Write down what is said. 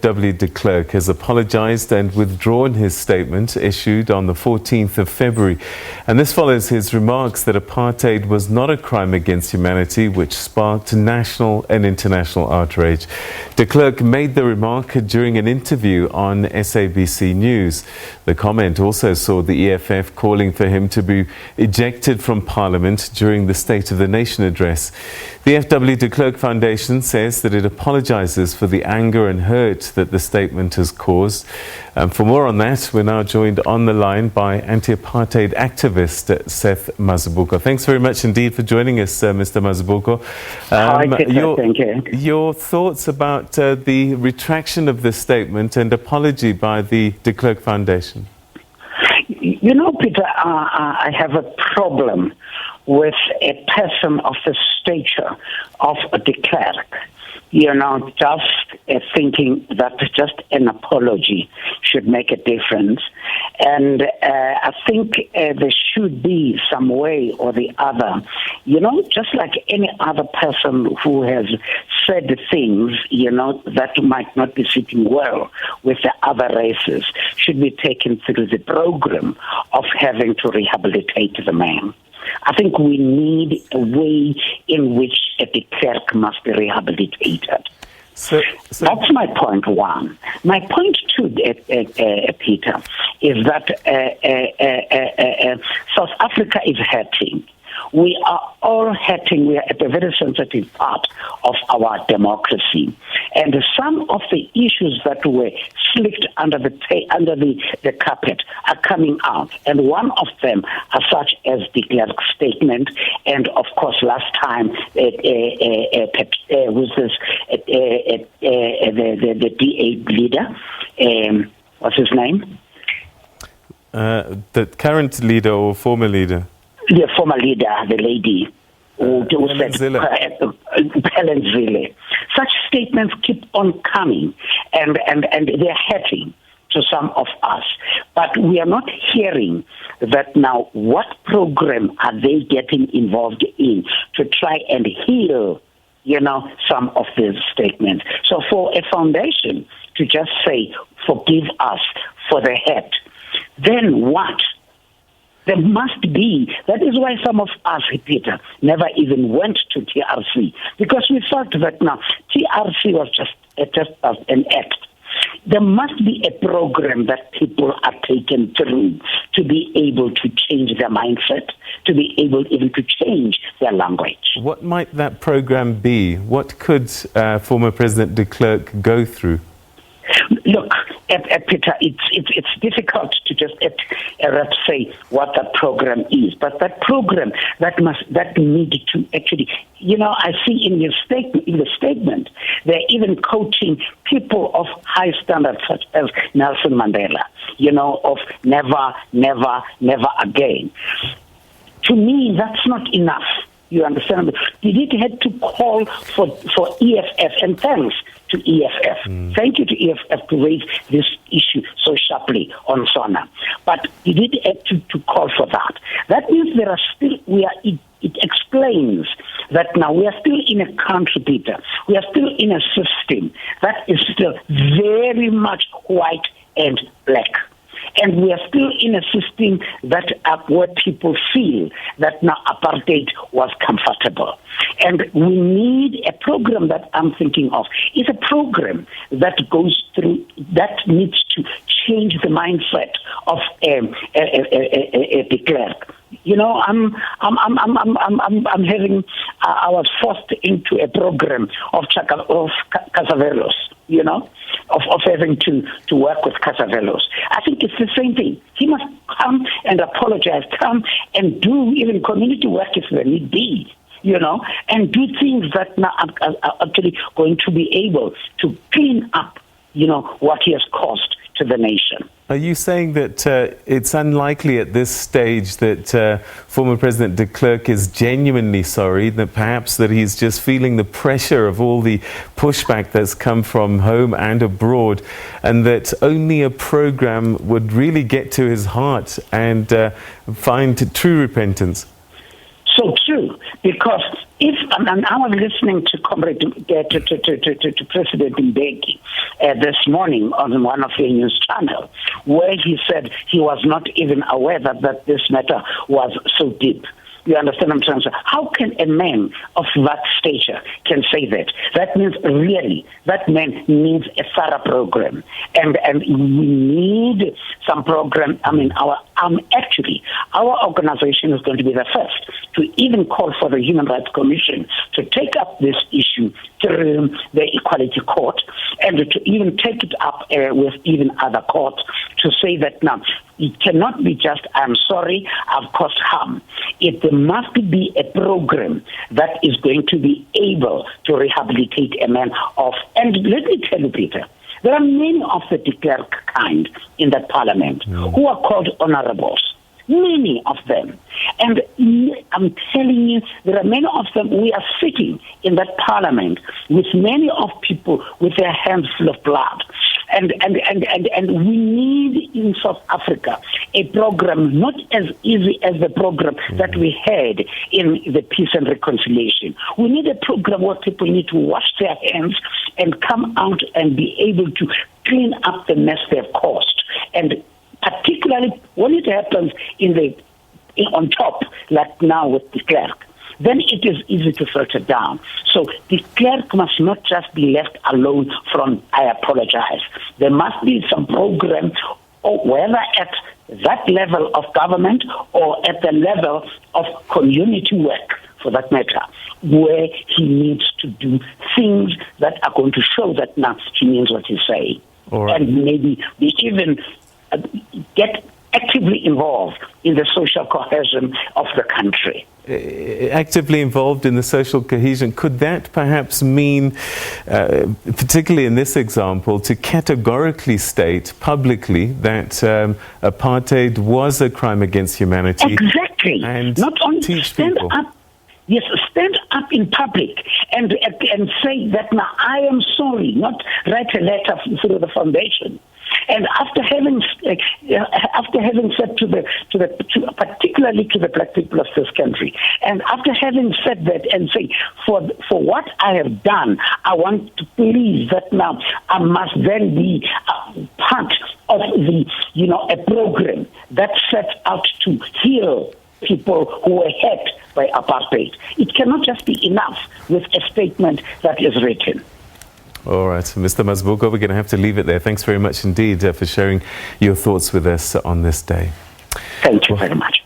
FW de Klerk has apologised and withdrawn his statement issued on the 14th of February. And this follows his remarks that apartheid was not a crime against humanity, which sparked national and international outrage. De Klerk made the remark during an interview on SABC News. The comment also saw the EFF calling for him to be ejected from Parliament during the State of the Nation address. The FW de Klerk Foundation says that it apologises for the anger and hurt that the statement has caused. For more on that, we're now joined on the line by anti-apartheid activist Seth Mazibuko. Thanks very much indeed for joining us, Mr. Mazibuko. Hi, Peter. Thank you. Your thoughts about the retraction of this statement and apology by the de Klerk Foundation? You know, Peter, I have a problem with a person of the stature of de Klerk, just thinking that just an apology should make a difference. And I think there should be some way or the other, just like any other person who has said things, that might not be sitting well with the other races, should be taken through the program of having to rehabilitate the man. I think we need a way in which de Klerk must be rehabilitated. So that's my point one. My point two, Peter, is that South Africa is hurting. We are all hurting. We are at a very sensitive part of our democracy. And some of the issues that were slicked under the carpet are coming out. And one of them are such as de Klerk's statement. And of course, last time, was this the DA leader? What's his name? The current leader or former leader? The former leader, the lady who said Helen Zille. Such statements keep on coming, and they're hurting to some of us. But we are not hearing that now. What program are they getting involved in to try and heal, some of these statements? So for a foundation to just say, forgive us for the hurt, then what? There must be. That is why some of us, Peter, never even went to TRC, because we thought that now TRC was just an act. There must be a program that people are taken through to be able to change their mindset, to be able even to change their language. What might that program be? What could former President de Klerk go through? Look, Peter, it's difficult to just say what that program is, but that program that need to actually, I see in the statement, they're even coaching people of high standards such as Nelson Mandela, of never again. To me, that's not enough. You understand? Did it have to call for EFF, and thanks to EFF. Thank you to EFF to raise this issue so sharply on SONA. But did it have to call for that? That means there are still, it explains that now we are still in a country, Peter. We are still in a system that is still very much white and black. And we are still in a system that where people feel that now apartheid was comfortable. And we need a program that I'm thinking of. It's a program that goes through, that needs to change the mindset of de Klerk. I was forced into a program of Casavelos, of having to work with Casavelos. I think it's the same thing. He must come and apologize, come and do even community work if there need be, and do things that now are actually going to be able to clean up, what he has caused to the nation. Are you saying that it's unlikely at this stage that former President de Klerk is genuinely sorry, that perhaps that he's just feeling the pressure of all the pushback that's come from home and abroad, and that only a program would really get to his heart and find true repentance? So true, because if and I was listening to President Mbeki this morning on one of the news channels, where he said he was not even aware that this matter was so deep. You understand what I'm trying to say? How can a man of that stature can say that? That means really that man needs a thorough program, and we need some program. I mean, our organization is going to be the first to even call for the Human Rights Commission to take up this issue through the Equality Court, and to even take it up with even other courts to say that now it cannot be just, I'm sorry, I've caused harm. It must be a program that is going to be able to rehabilitate a man of, and let me tell you, Peter, there are many of the de Klerk kind in that parliament who are called honorables. Many of them. And I'm telling you, there are many of them. We are sitting in that parliament with many of people with their hands full of blood. And we need in South Africa a program not as easy as the program that we had in the Peace and Reconciliation. We need a program where people need to wash their hands and come out and be able to clean up the mess they've caused. And particularly when it happens on top, like now with de Klerk, then it is easy to filter down. So de Klerk must not just be left alone from I apologize. There must be some program, or whether at that level of government or at the level of community work, for that matter, where he needs to do things that are going to show that now he means what he's saying. Right. And maybe be even get actively involved in the social cohesion of the country. Actively involved in the social cohesion, could that perhaps mean, particularly in this example, to categorically state publicly that apartheid was a crime against humanity? Exactly. And not only teach stand people. up. Yes, stand up in public and say that now I am sorry, not write a letter through the foundation. And after having said particularly to the black people of this country, and after having said that and say, for what I have done, I want to believe that now I must then be part of the, a program that sets out to heal people who were hurt by apartheid. It cannot just be enough with a statement that is written. All right, Mr. Mazibuko, we're going to have to leave it there. Thanks very much indeed for sharing your thoughts with us on this day. Thank you very much.